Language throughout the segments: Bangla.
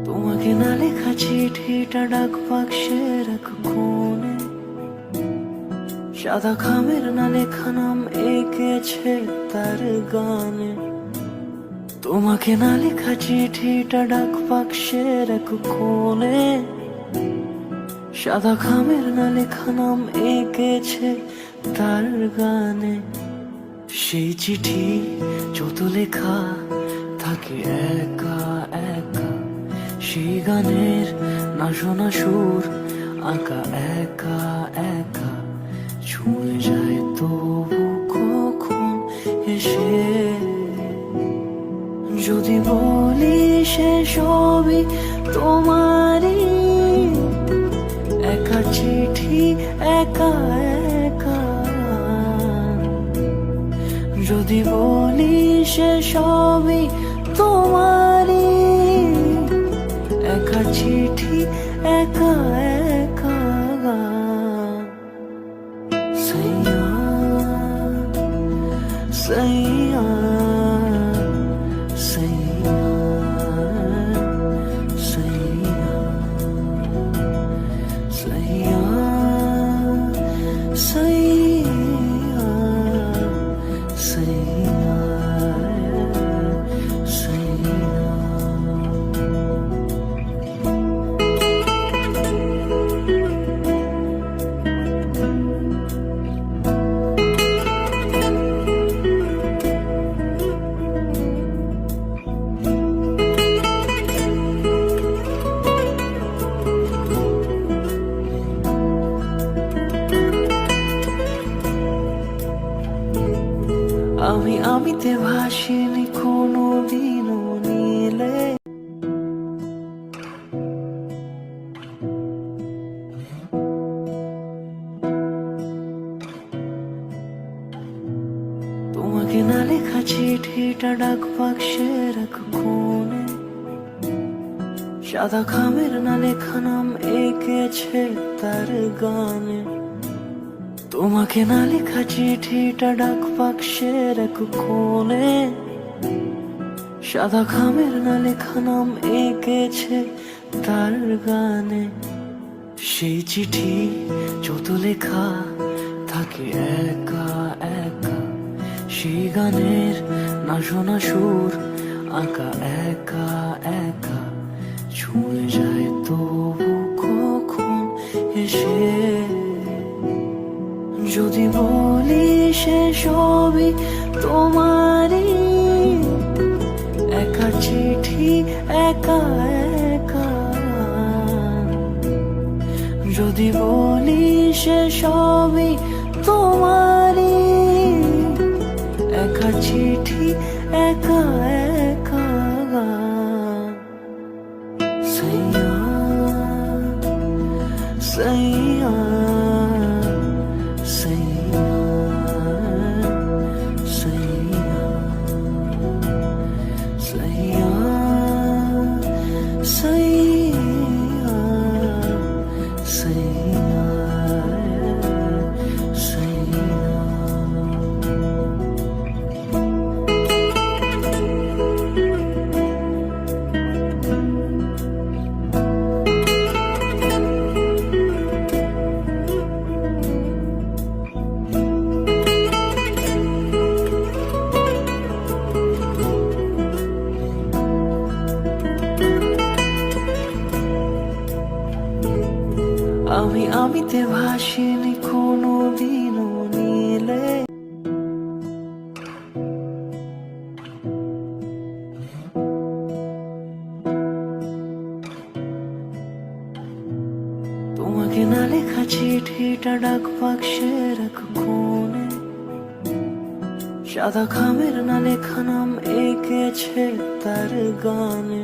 তোমাকে না লেখা চিঠিটা ডাক বাক্সের এক কোণে, সাদা খামের না লেখা নাম এঁকেছে তার গানে। তোমাকে না লেখা চিঠিটা ডাক বাক্সের এক কোণে, সাদা খামের না লেখা নাম এঁকেছে তার গানে। সেই চিঠি যত লেখা থাকে একা একা, সেই গানের না শোনা সুর আঁকা একা একা, ছুঁয়ে যায় তবু কখন এসে। যদি বলি সে সবই তোমারই, একা চিঠি একা একা। যদি বলি সে সবই তোমারই, একা চিঠি একা একা। সাইয়া সাইয়া সাইয়া সাইয়া সাইয়া সাইয়া সাইয়া সাইয়া। আমিতে ভাসিনি কোনো দিনও নীলে, তোমাকে না লেখা চিঠিটা ডাক বাক্সের এক কোণে, সাদা খামের না লেখা নাম এঁকেছে তার গানে। তোমাকে না লেখা চিঠিটা ডাক বাক্সের এক কোণে, সাদা খামের না লেখা নাম এঁকেছে তার গানে। সেই চিঠি যত লেখা থাকে একা একা, সেই গানের না শোনা সুর আঁকা একা একা, ছুঁয়ে যায় তবু কখন এসে। যদি বলি সে সবই তোমারই, একা চিঠি একা একা। যদি বলি সে সবই তোমারই, একা চিঠি একা একা। সাইয়া সাইয়া সাইয়া সাইয়া সাইয়া সাইয়া সাইয়া সাইয়া। আমিতে ভাসিনি কোনো দিনও নীলে, তোমাকে না লেখা চিঠিটা ডাক বাক্সের এক কোণে, সাদা খামের না লেখা নাম এঁকেছে তার গানে।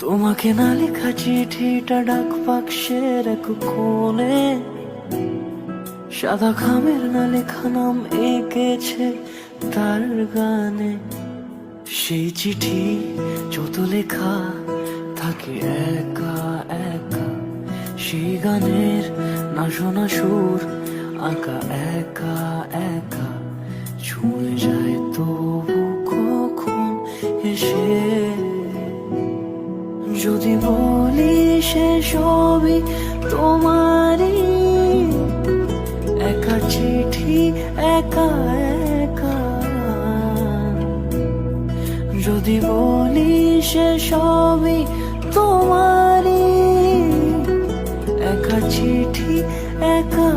তোমাকে না লেখা চিঠিটা ডাক বাক্সের এক কোণে, সাদা খামের না লেখা নাম এঁকেছে তার গানে। সেই চিঠি যত লেখা থাকে একা একা, সেই গানের না শোনা সুর আঁকা একা একা, ছুঁয়ে যায় তবু কখন এসে। যদি বলি সে সবই তোমারই, একা চিঠি একা একা। যদি বলি সে সবই তোমারই, একা চিঠি একা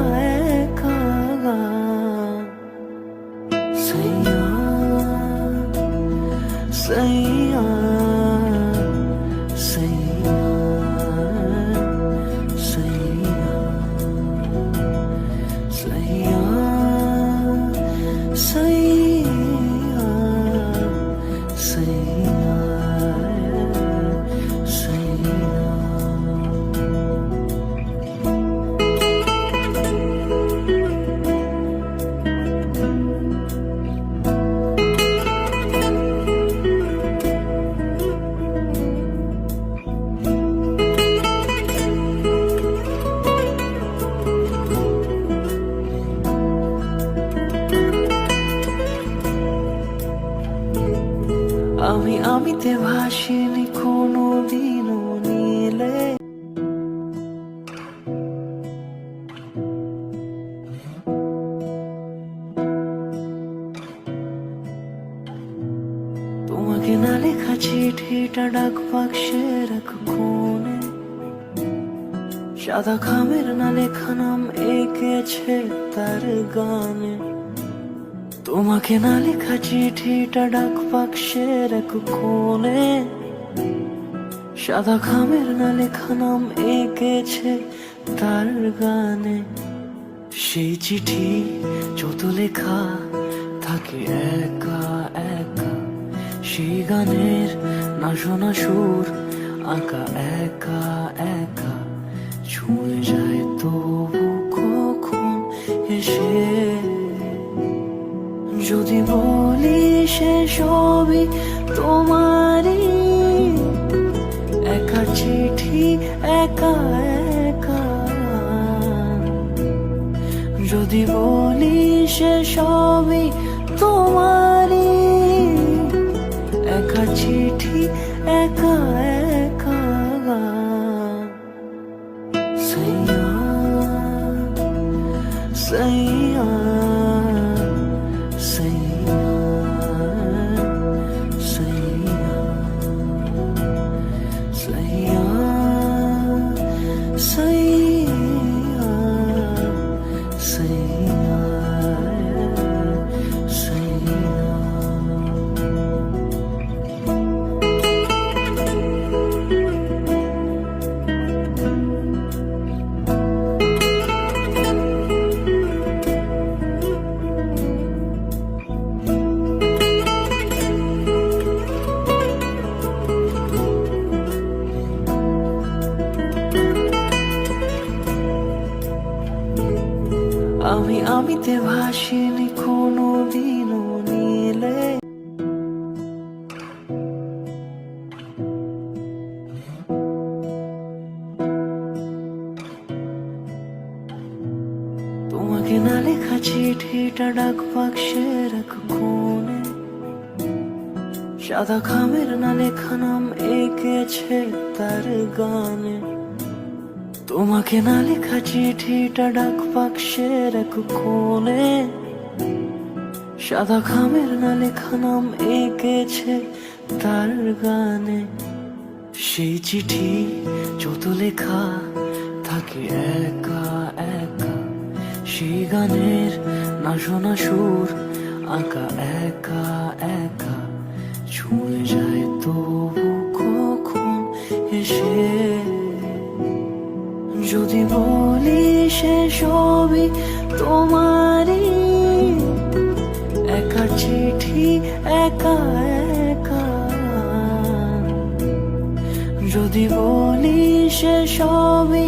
একা। সাইয়া সাইয়া সাইয়া সাইয়া সাইয়া সাইয়া সাইয়া সাইয়া। আমিতে ভাসিনি কোনো দিনও নীলে, তোমাকে না লেখা চিঠিটা ডাক বাক্সের এক কোণে, সাদা খামের না লেখা নাম এঁকেছে তার গানে। তোমাকে না লেখা চিঠিটা ডাক বাক্সের এক কোণে, সাদা খামের না লেখা নাম এঁকেছে তার গানে। সেই চিঠি যত লেখা থাকে একা একা, সেই গানের না শোনা সুর আঁকা একা একা। ছুঁয়ে যায় তবু কখন এসে, যদি বলি সে সবই তোমারই, একা চিঠি একা একা। যদি বলি সে সবই তোমারই, একা চিঠি একা একা। সাইয়া সাইয়া সাইয়া সাইয়া সাইয়া সাইয়া সাইয়া সাইয়া। আমিতে ভাসিনি কোনো দিনও নীলে, তোমাকে না লেখা চিঠিটা ডাক বাক্সের এক কোণে, সাদা খামের না লেখা নাম এঁকেছে তার গানে। তোমাকে না লেখা চিঠিটা ডাক বাক্সের এক কোণে, সাদা খামের না লেখা নাম এঁকেছে তার গানে। সেই চিঠি যত লেখা থাকে একা একা, সেই গানের না শোনা সুর আঁকা একা একা। ছুঁয়ে যায় তবু কখন এসে, যদি বলি সে সবই তোমারই, একা চিঠি একা একা। যদি বলি সে সবই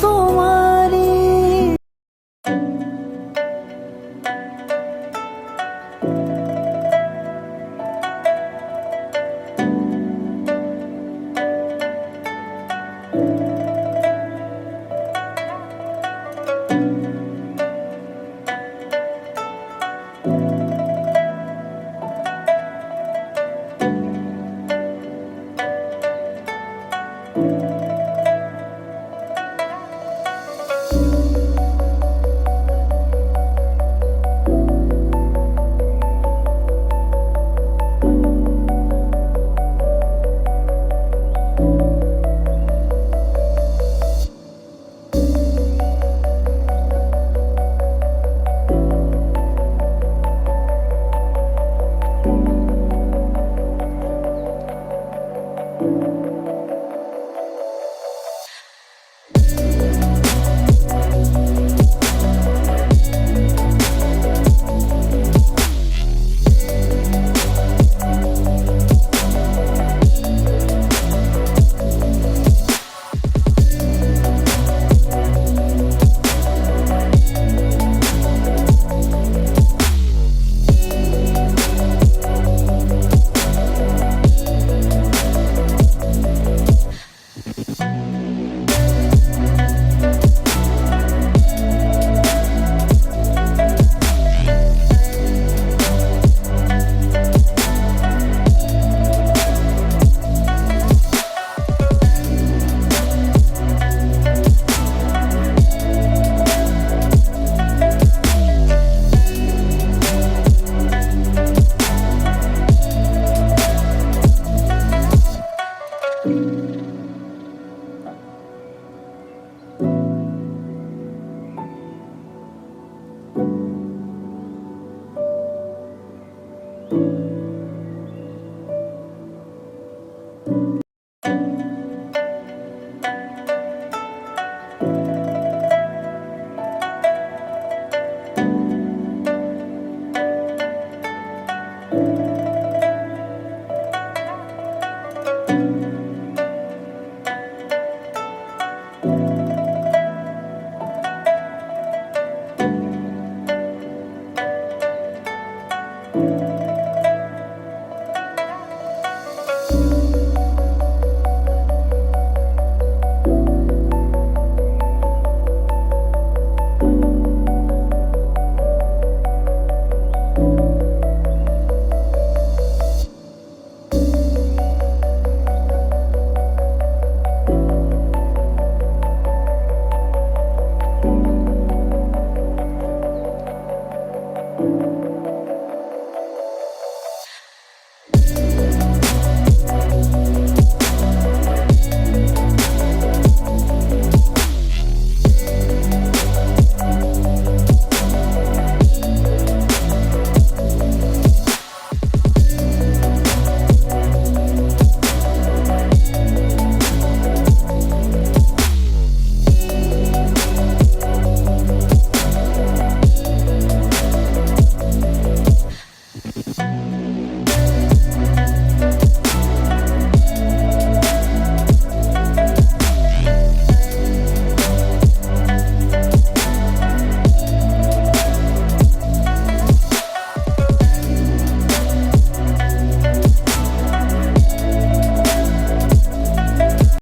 তোমারই। thank you